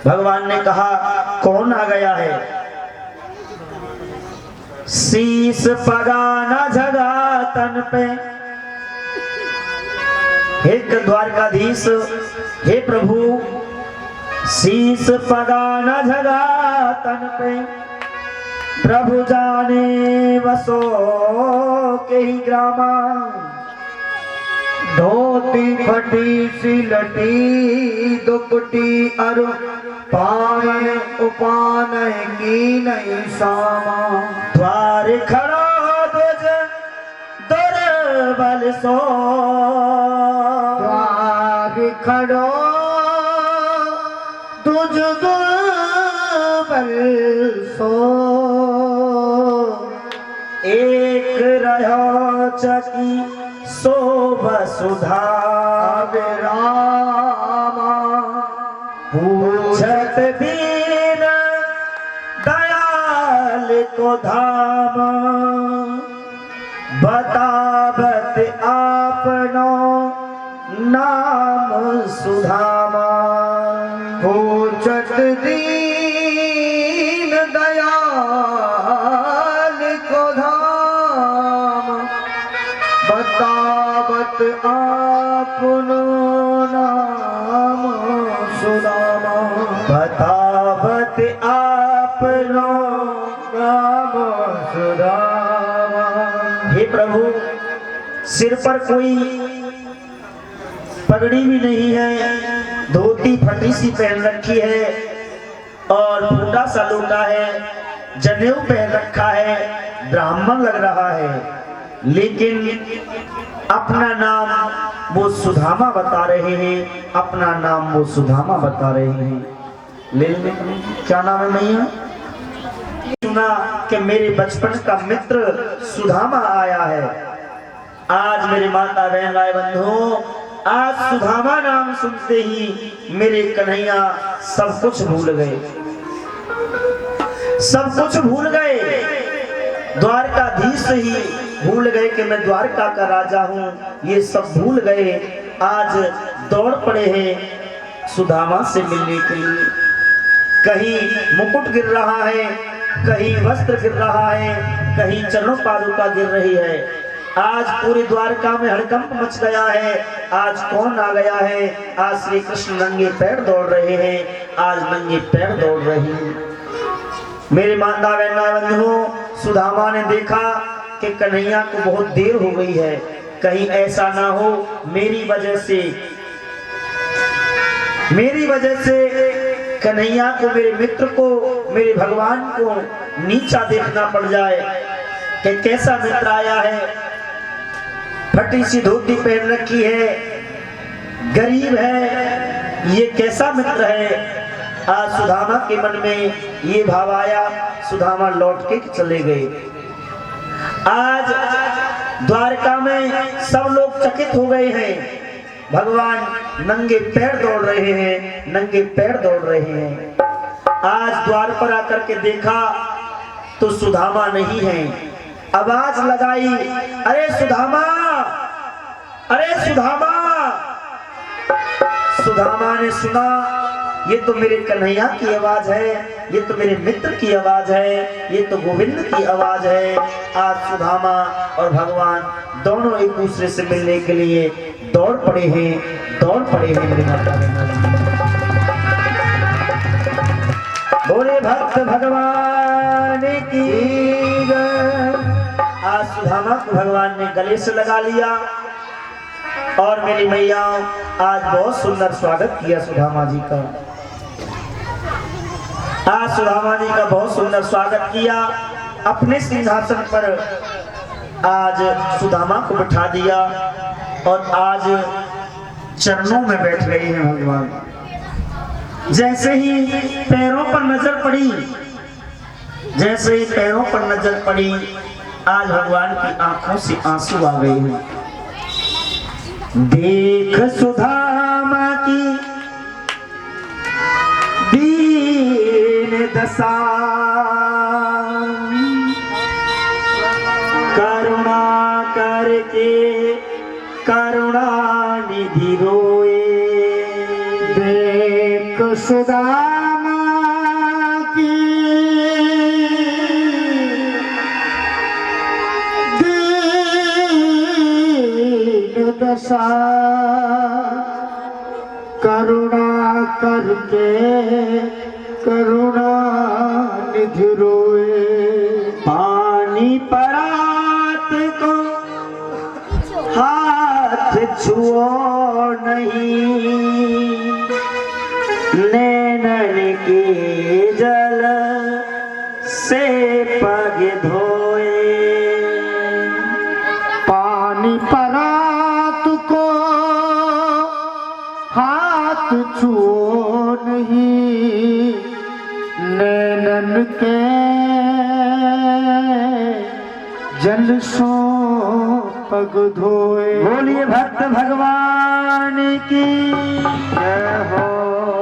भगवान ने कहा कौन आ गया है? शीस पगाना झगा तन पे। हे द्वारकाधीश, हे प्रभु, शीस पगाना झगा तन पे। प्रभु जाने बसो के ही ग्रामा। धोती फटी सिलटी दुपटी अरु पावन उपान की नहीं सामा। द्वार खड़ा ध्वज दुर्बल सो। द्वार खड़ो ध्वज दुर्बल सो। एक रहो चकी शोभा सुधा रामा। पूछत दीन दयाल को धामा। बतावत आपनो नाम सुधामा। पूछत दीन दयाल को धामा। बतावत आपनो नाम सुदामा। बतावत आपनो नाम सुदामा। हे प्रभु, सिर पर कोई पगड़ी भी नहीं है, धोती फटी सी पहन रखी है और फूटा सा लोटा है, जनेऊ पहन रखा है, ब्राह्मण लग रहा है, लेकिन अपना नाम वो सुदामा बता रहे हैं। अपना नाम वो सुदामा बता रहे हैं। ले क्या नाम है मैया? सुना कि मेरे बचपन का मित्र सुदामा आया है। आज मेरे माता बहन भाई बंधु, आज सुदामा नाम सुनते ही मेरे कन्हैया सब कुछ भूल गए, सब कुछ भूल गए। द्वारकाधीश ही भूल गए कि मैं द्वारका का राजा हूं, ये सब भूल गए। आज दौड़ पड़े हैं सुदामा से मिलने के लिए। कहीं मुकुट गिर रहा है, कहीं वस्त्र गिर रहा है, कहीं चरणों पादुका गिर रही है। आज पूरी द्वारका में हड़कंप मच गया है। आज कौन आ गया है? आज श्री कृष्ण नंगे पैर दौड़ रहे हैं, आज नंगे पैर दौड़ रहे हैं। मेरे माता बंधुओं, सुदामा ने देखा कि कन्हैया को बहुत देर हो गई है, कहीं ऐसा ना हो मेरी वजह से कन्हैया को, मेरे मित्र को, मेरे भगवान को नीचा देखना पड़ जाए कि कैसा मित्र आया है, फटी सी धोती पहन रखी है, गरीब है, ये कैसा मित्र है। आज सुदामा के मन में ये भाव आया, सुदामा लौट के चले गए। आज द्वारका में सब लोग चकित हो गए हैं। भगवान नंगे पैर दौड़ रहे हैं, नंगे पैर दौड़ रहे हैं। आज द्वार पर आकर के देखा तो सुदामा नहीं है। आवाज लगाई, अरे सुदामा, अरे सुदामा। सुदामा ने सुना ये तो मेरे कन्हैया की आवाज है, ये तो मेरे मित्र की आवाज है, ये तो गोविंद की आवाज है। आज सुदामा और भगवान दोनों एक दूसरे से मिलने के लिए दौड़ पड़े हैं, दौड़ पड़े हैं। मेरे माता बोले भक्त भगवान की जय। आज सुदामा को भगवान ने गले से लगा लिया और मेरी मैया आज बहुत सुंदर स्वागत किया सुदामा जी का। आज सुदामा जी का बहुत सुंदर स्वागत किया। अपने सिंहासन पर आज सुदामा को बिठा दिया और आज चरणों में बैठ गए हैं भगवान। जैसे ही पैरों पर नजर पड़ी, जैसे ही पैरों पर नजर पड़ी, आज भगवान की आंखों से आंसू आ गए हैं। देख सुदामा की दीन दशा, करुणा करके करुणा निधि रोए। देख सुदामा दशा करुणा करके करुणा निधि रोए। पानी परात को हाथ छुओ नहीं, नैनन के जल से पग धोए। पानी परात को हाथ छुओ नहीं, नैनन के जल सो पग धोए। बोलिए भक्त भगवान की जय हो।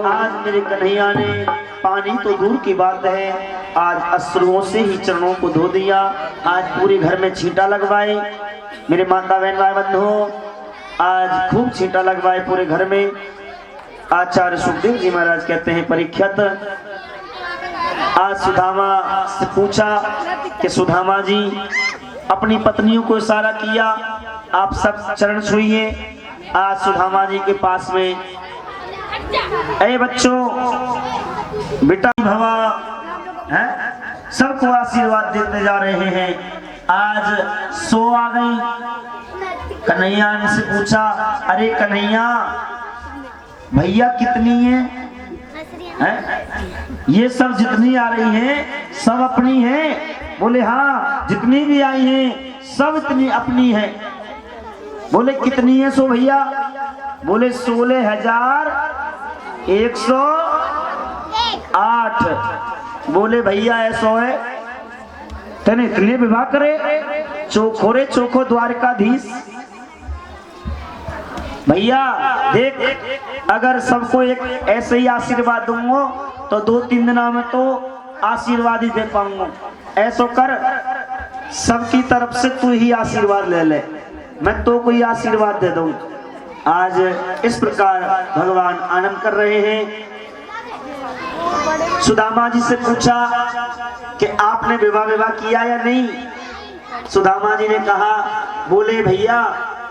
आज मेरे कन्हैया ने पानी तो दूर की बात है, आज अश्रुओं से ही चरणों को धो दिया। आज पूरे घर में छींटा लगवाए। मेरे माता बहन भाई बंधुओं, आज खूब छींटा लगवाए पूरे घर में। आचार्य सुखदेव जी महाराज कहते हैं, परीक्षित आज सुदामा से पूछा कि सुदामा जी अपनी पत्नियों को इशारा किया, आप सब चरण छुइए। आज सुदामा जी के पास में, ऐ बच्चों बेटा भवा है, सबको आशीर्वाद देते जा रहे हैं। आज सो आ गई। कन्हैया ने से पूछा, अरे कन्हैया भैया कितनी है? ये सब जितनी आ रही हैं सब अपनी हैं? बोले हाँ, जितनी भी आई हैं सब इतनी अपनी है। बोले कितनी है सो भैया? बोले 16,108। बोले भैया ऐसो है तेने इतने विवाह करे? चोखोरे चोखो द्वारकाधीश। भैया देख, अगर सबको एक ऐसे ही आशीर्वाद दूंगा तो 2-3 दिनों में तो आशीर्वाद ही दे पाऊंगा। ऐसो कर, सबकी तरफ से तू ही आशीर्वाद ले ले, मैं तो कोई आशीर्वाद दे दूं। आज इस प्रकार भगवान आनंद कर रहे हैं। सुदामा जी से पूछा कि आपने विवाह किया या नहीं? सुदामा जी ने कहा, बोले भैया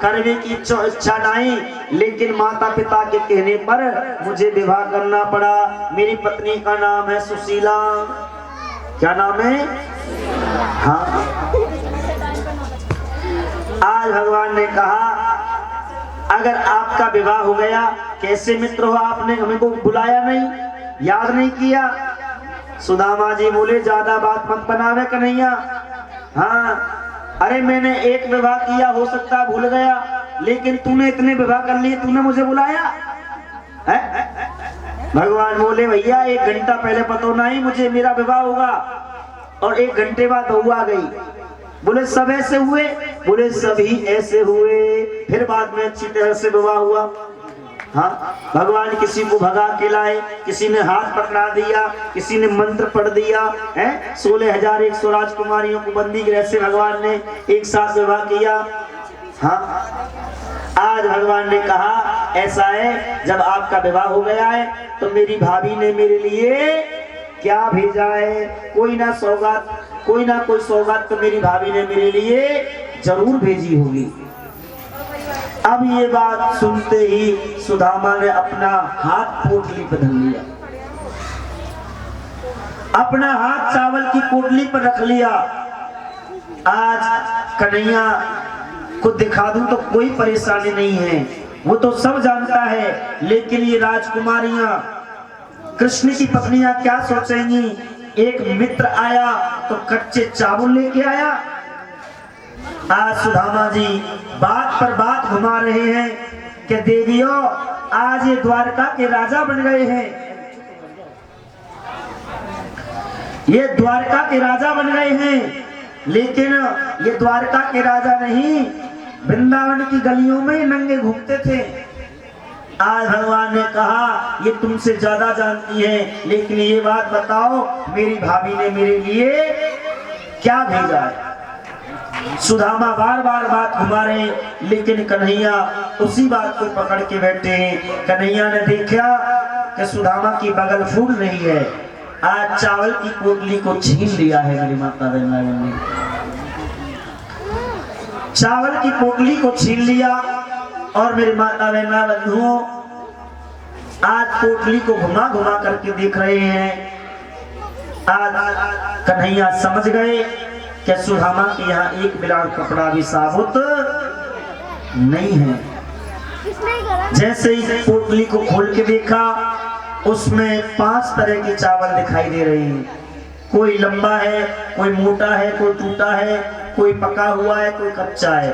करने की इच्छा नहीं, लेकिन माता पिता के कहने पर मुझे विवाह करना पड़ा। मेरी पत्नी का नाम है सुशीला। क्या नाम है? हाँ। आज भगवान ने कहा, अगर आपका विवाह हो गया, कैसे मित्र हो, आपने हमें को बुलाया नहीं, याद नहीं किया? सुदामा जी बोले, ज्यादा बात मत बनावे कन्हैया। हाँ, अरे मैंने एक विवाह किया, हो सकता भूल गया, लेकिन तूने इतने विवाह कर लिए, तूने मुझे बुलाया है? भगवान बोले, भैया 1 घंटा पहले पता नहीं मुझे मेरा विवाह होगा, और 1 घंटे बाद बहू आ गई। बोले सब ऐसे हुए? बोले सभी ऐसे हुए। फिर बाद में अच्छी तरह से विवाह हुआ। हाँ, भगवान किसी को भगा के लाए, किसी ने हाथ पकड़ा दिया, किसी ने मंत्र पढ़ दिया है। 16,100 राजकुमारियों को बंदी गृह से भगवान ने एक साथ विवाह किया। हाँ, आज भगवान ने कहा, ऐसा है जब आपका विवाह हो गया है तो मेरी भाभी ने मेरे लिए क्या भेजा है? कोई ना कोई सौगात तो मेरी भाभी ने मेरे लिए जरूर भेजी होगी। अब ये बात सुनते ही सुदामा ने अपना हाथ पोटली पर धर लिया, अपना हाथ चावल की पोटली पर रख लिया। आज कन्हैया को दिखा दूं तो कोई परेशानी नहीं है, वो तो सब जानता है, लेकिन ये राजकुमारियां, कृष्ण की पत्नियां क्या सोचेंगी? एक मित्र आया तो कच्चे चावल लेके आया। आज सुदामा जी बात पर बात घुमा रहे हैं कि देवियों, आज ये द्वारका के राजा बन गए हैं, ये द्वारका के राजा बन गए हैं। लेकिन ये द्वारका के राजा नहीं, वृंदावन की गलियों में नंगे घूमते थे। आज भगवान ने कहा, ये तुमसे ज्यादा जानती है, लेकिन ये बात बताओ, मेरी भाभी ने मेरे लिए क्या भेजा है? सुदामा बार बार बात घुमा रहे, लेकिन कन्हैया उसी बात को पकड़ के बैठे हैं। कन्हैया ने देखा कि सुदामा की बगल फूल रही है। आज चावल की पोटली को छीन लिया है मेरी माता बहना ने, चावल की पोटली को छीन लिया और मेरे माता बहना बंधुओं, आज पोटली को घुमा घुमा करके देख रहे हैं। आज कन्हैया समझ गए कि सुदामा के यहाँ एक बिराड़ कपड़ा भी साबुत नहीं है। जैसे ही पोटली को खोल के देखा, उसमें 5 तरह के चावल दिखाई दे रहे हैं। कोई लंबा है, कोई मोटा है, कोई टूटा है, कोई पका हुआ है, कोई कच्चा है।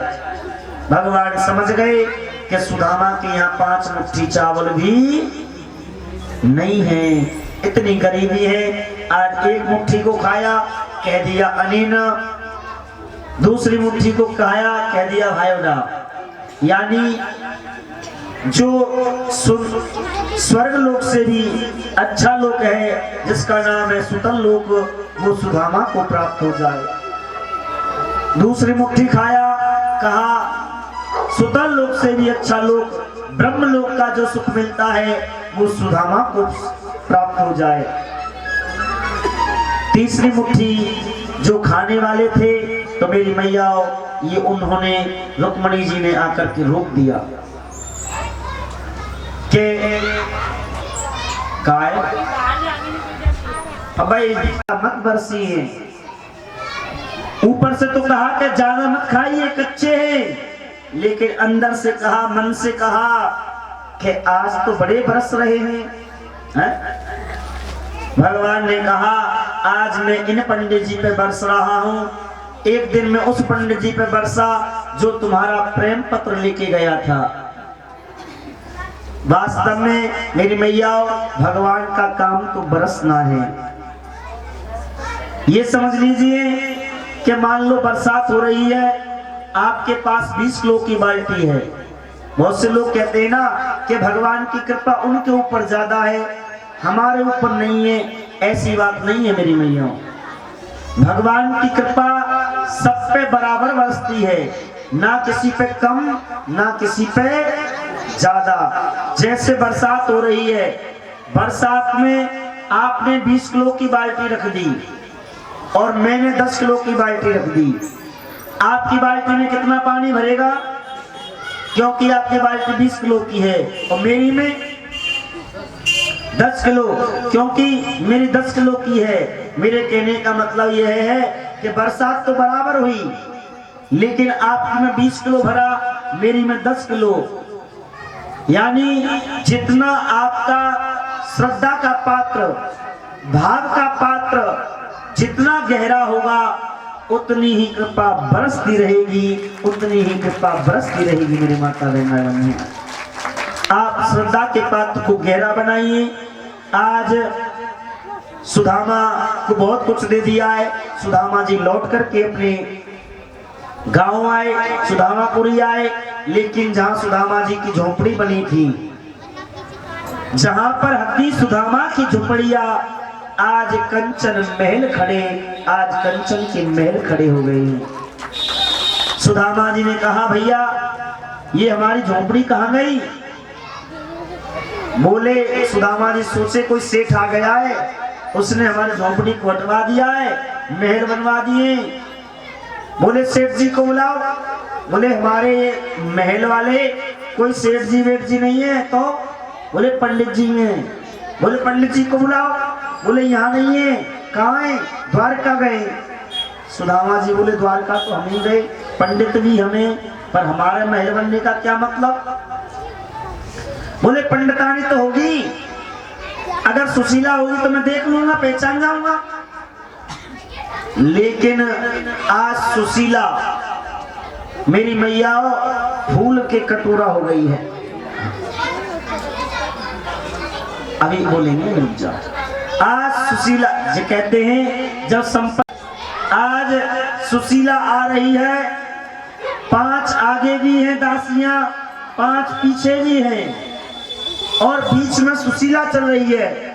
भगवान समझ गए कि सुदामा के यहाँ 5 मुट्ठी चावल भी नहीं है, इतनी गरीबी है। आज एक मुट्ठी को खाया, कह दिया अनीन, दूसरी मुट्ठी को खाया, कह दिया भायोडा। यानी जो स्वर्ग लोक से भी अच्छा लोक है, जिसका नाम है सुतल लोक, वो सुदामा को प्राप्त हो जाए। दूसरी मुट्ठी खाया, कहा सुतल लोक से भी अच्छा लोक, ब्रह्म लोक का जो सुख मिलता है वो सुदामा को प्राप्त हो जाए। तीसरी मुट्ठी जो खाने वाले थे, तो मेरी मैया ये उन्होंने, रुक्मणी जी ने आकर के रोक दिया कि काय अब भाई मत बरसिए। ऊपर से तो कहा कि ज्यादा मत खाइए, कच्चे हैं, लेकिन अंदर से कहा, मन से कहा कि आज तो बड़े बरस रहे हैं। भगवान ने कहा आज मैं इन पंडित जी पे बरस रहा हूं, एक दिन मैं उस पंडित जी पे बरसा जो तुम्हारा प्रेम पत्र लेके गया था। वास्तव में मेरी मैया, भगवान का काम तो बरसना है। ये समझ लीजिए कि मान लो बरसात हो रही है, आपके पास 20 किलो की बाल्टी है। बहुत से लोग कहते हैं ना कि भगवान की कृपा उनके ऊपर ज्यादा है, हमारे ऊपर नहीं है। ऐसी बात नहीं है मेरी मैया, भगवान की कृपा सब पे बराबर बरसती है, ना किसी पे कम ना किसी पे ज्यादा। जैसे बरसात हो रही है, बरसात में आपने 20 किलो की बाल्टी रख दी और मैंने 10 किलो की बाल्टी रख दी। आपकी बाल्टी में कितना पानी भरेगा? क्योंकि आपकी बाल्टी 20 किलो की है और मेरी में 10 किलो, क्योंकि मेरी 10 किलो की है। मेरे कहने का मतलब यह है कि बरसात तो बराबर हुई, लेकिन आपकी में 20 किलो भरा, मेरी में 10 किलो। यानी जितना आपका श्रद्धा का पात्र, भाव का पात्र जितना गहरा होगा, उतनी ही कृपा बरसती रहेगी, उतनी ही कृपा बरसती रहेगी। मेरी माता बहन, आप श्रद्धा के पात्र को गहरा बनाइए। आज सुदामा को बहुत कुछ दे दिया है। सुदामा जी लौट करके अपने गांव आए, सुदामापुरी आए, लेकिन जहां सुदामा जी की झोपड़ी बनी थी, जहां पर हत्ती सुदामा की झोपड़िया, आज कंचन महल खड़े, आज कंचन के महल खड़े हो गए। सुदामा जी ने कहा भैया ये हमारी झोपड़ी कहाँ गई? बोले सुदामा जी सोचे कोई सेठ आ गया है, उसने हमारी झोपड़ी को हटवा दिया है, महल बनवा दिए। बोले सेठ जी को बुलाओ। बोले हमारे महल वाले कोई सेठ जी वेठ जी नहीं है। तो बोले पंडित जी हैं। बोले पंडित जी को बुलाओ। बोले यहाँ नहीं है। कहाँ है? द्वारका गए। सुदामा जी बोले द्वारका तो हम ही गए, पंडित भी हमें, पर हमारे महल बनने का क्या मतलब? बोले पंडितानी तो होगी, अगर सुशीला होगी तो मैं देख लूंगा, पहचान जाऊंगा। लेकिन आज सुशीला मेरी मैया फूल के कटोरा हो गई है। अभी बोलेंगे, रुक जाओ। आज सुशीला जो कहते हैं जब संपत्ति, आज सुशीला आ रही है, 5 आगे भी हैं दासियां, 5 पीछे भी हैं, और बीच में सुशीला चल रही है।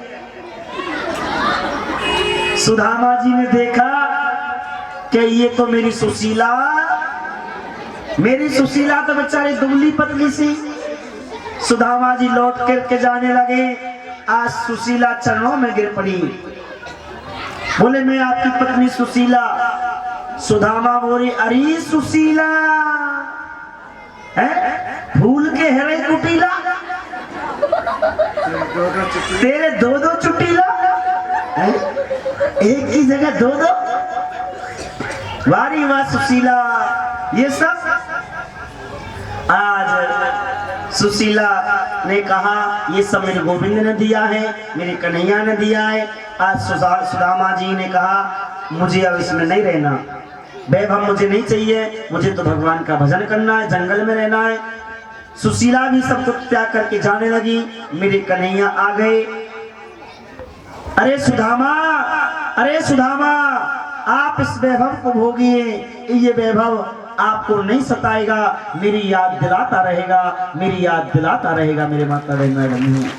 सुदामा जी ने देखा कि ये तो मेरी सुशीला तो बेचारी दुबली पतली सी। सुदामा जी लौट करके जाने लगे। आज सुशीला चरणों में गिर पड़ी। बोले मैं आपकी पत्नी सुशीला। सुदामा बोली अरे सुशीला है, भूल के है रे कुटीला, तेरे दो दो चुटीला हैं? एक ही जगह दो दो। वारी वाह सुशीला, ये सब आज सुशीला ने कहा ये सब मेरे गोविंद ने दिया है, मेरे कन्हैया ने दिया है। आज सुदामा जी ने कहा मुझे अब इसमें नहीं रहना, वैभव मुझे नहीं चाहिए, मुझे तो भगवान का भजन करना है, जंगल में रहना है। सुशीला भी सब कुछ त्याग करके जाने लगी। मेरे कन्हैया आ गए। अरे सुदामा, अरे सुदामा, आप इस वैभव को भोगिए, ये वैभव आपको नहीं सताएगा, मेरी याद दिलाता रहेगा, मेरी याद दिलाता रहेगा मेरे माता बहन।